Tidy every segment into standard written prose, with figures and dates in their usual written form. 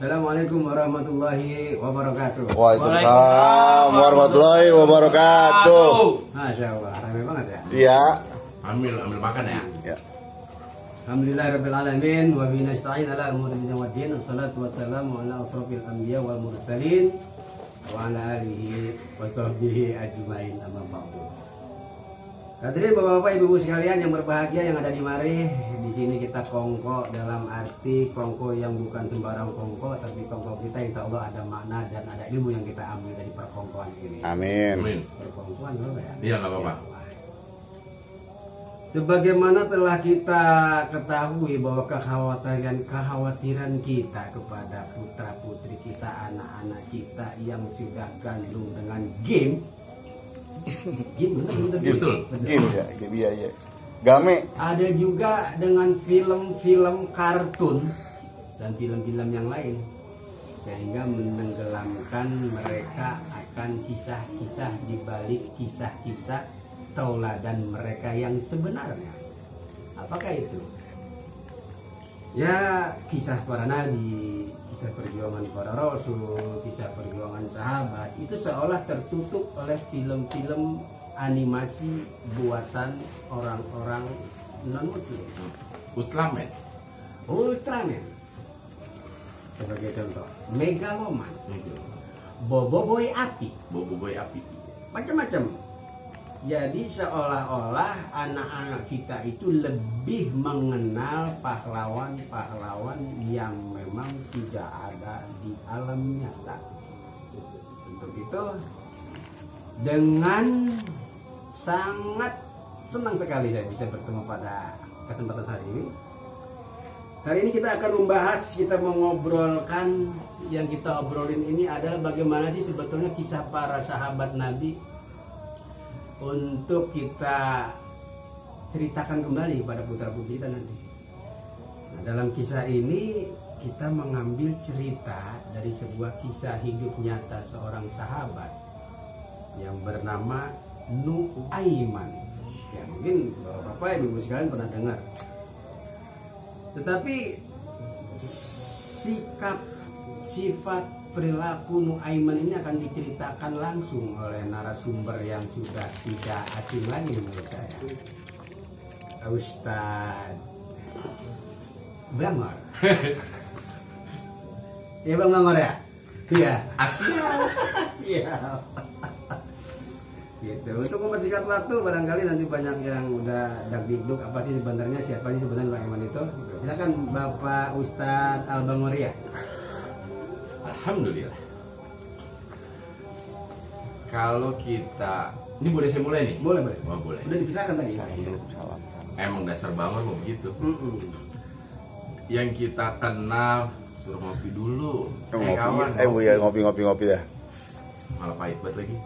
Assalamualaikum warahmatullahi wabarakatuh. Waalaikumsalam warahmatullahi wabarakatuh. Masya Allah, ramai banget ya. Iya. Ambil makan ya. Ya. Alhamdulillahirabbil alamin wa bihi nasta'in ala umuri dunya waddin. Wassalatu wassalamu ala asrofil anbiya wal mursalin wa ala alihi wa sahbihi ajmain, amma ba'du. Hadirin bapak-bapak, ibu-ibu sekalian yang berbahagia yang ada di mari. Di sini kita kongko dalam arti kongko yang bukan sembarang kongko, tapi kongko kita insya Allah ada makna dan ada ilmu yang kita ambil dari perkongkoan ini. Amin. Perkongkoan apa ya? Iya, nggak apa-apa. Sebagaimana telah kita ketahui bahwa kekhawatiran kita kepada putra putri kita, anak-anak kita yang sudah gandung dengan game. Betul. Game ya, game ya. Game. Ada juga dengan film-film kartun dan film-film yang lain, sehingga menenggelamkan mereka akan kisah-kisah di balik kisah-kisah tauladan mereka yang sebenarnya. Apakah itu? Ya, kisah para nabi, kisah perjuangan para rasul, kisah perjuangan sahabat, itu seolah tertutup oleh film-film animasi buatan orang-orang non-muslim. Ultraman. Sebagai contoh, Megaloman, Boboiboy api, macam-macam. Jadi seolah-olah anak-anak kita itu lebih mengenal pahlawan-pahlawan yang memang tidak ada di alam nyata. Untuk itu, dengan sangat senang sekali saya bisa bertemu pada kesempatan hari ini. Hari ini kita akan membahas, kita mengobrolkan, yang kita obrolin ini adalah bagaimana sih sebetulnya kisah para sahabat Nabi, untuk kita ceritakan kembali kepada putra-putri kita nanti. Nah, dalam kisah ini kita mengambil cerita dari sebuah kisah hidup nyata seorang sahabat yang bernama Nuaiman. Ya, mungkin bapak ibu sekalian pernah dengar. Tetapi sifat perilaku Nuaiman ini akan diceritakan langsung oleh narasumber yang sudah tidak asing lagi menurut saya, Ustadz Bangor. Iya Bang Bangor ya? Iya. Asik. Iya. Gitu. Untuk mempersingkat waktu, barangkali nanti banyak yang udah dagdikduk apa sih sebenarnya, siapa sih sebenarnya Nuaiman itu? Silakan Bapak Ustadz Al Bangor ya. Alhamdulillah. Kalau kita, ini boleh saya mulai nih? Boleh. Oh, boleh. Udah dipisahkan tadi. Salam. Emang dasar banget mau begitu. Yang kita kenal, suruh ngopi dulu. Kawan. Bu ya, ngopi ya. Malah pahit banget lagi.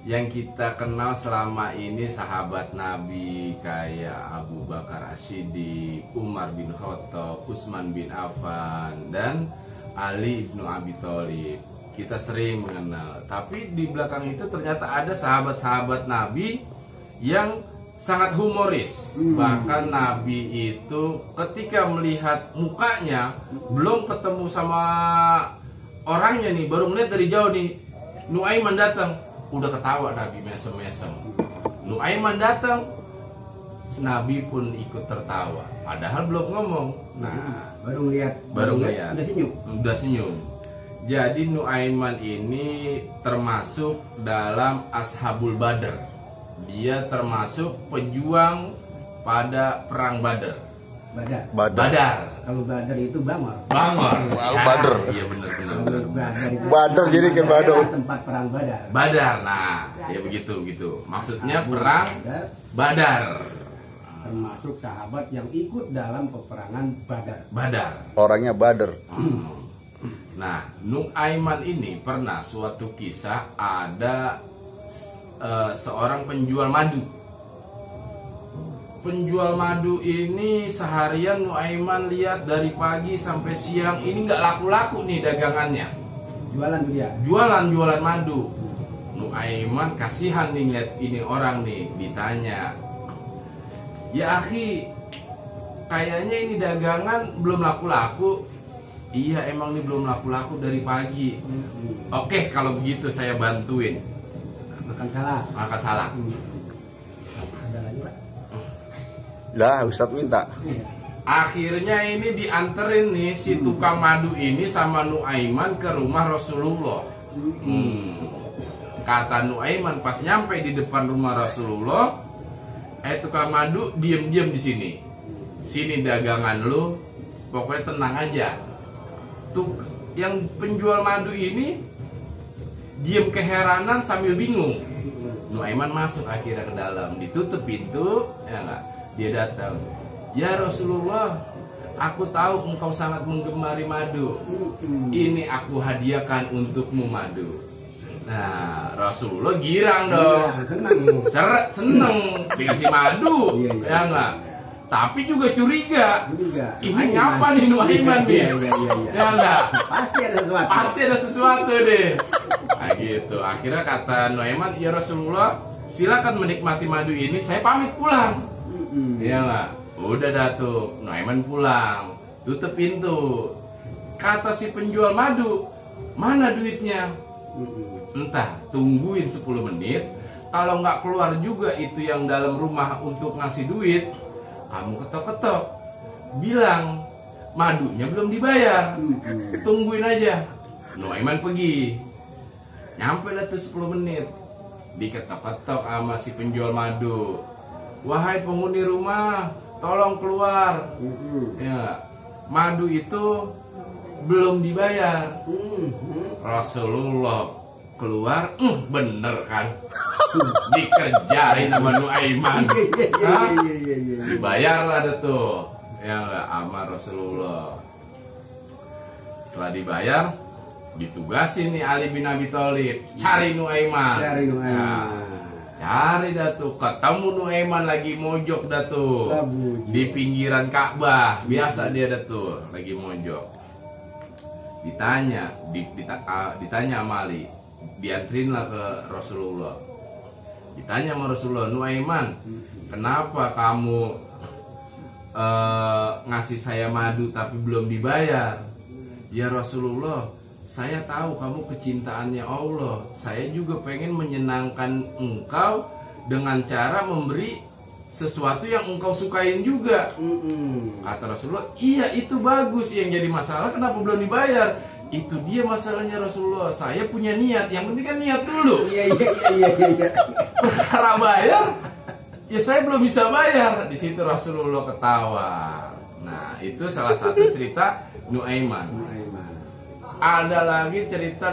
Yang kita kenal selama ini sahabat Nabi kayak Abu Bakar As-Siddiq, Umar bin Khattab, Utsman bin Affan, dan Ali bin Abi Thalib. Kita sering mengenal. Tapi di belakang itu ternyata ada sahabat-sahabat Nabi yang sangat humoris. Bahkan Nabi itu ketika melihat mukanya, belum ketemu sama orangnya nih, baru melihat dari jauh nih, Nuaiman datang, udah ketawa Nabi mesem-mesem. Nuaiman datang, Nabi pun ikut tertawa, padahal belum ngomong. Nah, baru lihat udah senyum. Jadi Nuaiman ini termasuk dalam Ashabul Badr. Dia termasuk pejuang pada perang Badar. Badar. Kalau Badar itu Bangor. Badr. Iya benar. Badr jadi ke Badr. Tempat perang Badar. Badar. Nah, ya begitu. Maksudnya perang Badar. Termasuk sahabat yang ikut dalam peperangan Badar. Orangnya Badr. Nah, Nuaiman ini pernah suatu kisah ada seorang penjual madu. Penjual madu ini seharian Nuaiman lihat dari pagi sampai siang ini nggak laku-laku nih dagangannya. Jualan madu. Nuaiman kasihan nih lihat ini orang nih, ditanya, "Ya akhi, kayaknya ini dagangan belum laku-laku. Iya, emang ini belum laku-laku dari pagi. Oke, kalau begitu saya bantuin. Makan salak. Makan salak. Ada lagi, Pak? Lah, Ustadz minta. Akhirnya ini dianterin nih si tukang madu ini sama Nuaiman ke rumah Rasulullah. Kata Nuaiman pas nyampe di depan rumah Rasulullah, tukang madu diem-diem di sini. Sini dagangan lu, pokoknya tenang aja. Tuh yang penjual madu ini diem keheranan sambil bingung. Nuaiman masuk akhirnya ke dalam, ditutup pintu, ya enggak? Dia datang. Ya Rasulullah, aku tahu engkau sangat menggemari madu. Ini aku hadiahkan untukmu madu. Nah, Rasulullah girang dong. Seneng dikasih madu, ya enggak? Tapi juga curiga. Ini apa nih Nuaiman nih? Ya enggak? Pasti ada sesuatu deh. Nah gitu. Akhirnya kata Nuaiman, ya Rasulullah, silakan menikmati madu ini. Saya pamit pulang. Ya enggak? Udah dah tuh. Nuaiman pulang. Tutup pintu. Kata si penjual madu, mana duitnya? Entah. Tungguin 10 menit. Kalau nggak keluar juga itu yang dalam rumah untuk ngasih duit, kamu ketok-ketok, bilang madunya belum dibayar, tungguin aja. Nuaiman pergi, nyampe lah tuh 10 menit, diketok-ketok sama si penjual madu. Wahai penghuni rumah, tolong keluar. Ya, madu itu belum dibayar. Rasulullah keluar, bener kan? Dikerjain sama Nuaiman. Dibayar lah ada tuh, ya nggak, sama Rasulullah. Setelah dibayar, ditugasin nih Ali bin Abi Thalib cari Nuaiman. Cari dah tuh, ketemu Nuaiman lagi mojok dah tuh di pinggiran Ka'bah. Biasa dia dah tuh lagi mojok. Ditanya, ditanya sama Ali, diantrin lah ke Rasulullah. Ditanya sama Rasulullah, Nuaiman, kenapa kamu ngasih saya madu tapi belum dibayar? Ya Rasulullah, saya tahu kamu kecintaannya Allah. Saya juga pengen menyenangkan engkau dengan cara memberi sesuatu yang engkau sukain juga. Kata Rasulullah, iya itu bagus. Yang jadi masalah kenapa belum dibayar? Itu dia masalahnya Rasulullah. Saya punya niat, yang penting kan niat dulu. Iya. Perkara bayar, ya saya belum bisa bayar. Di situ Rasulullah ketawa. Nah, itu salah satu cerita Nuaiman. Ada lagi cerita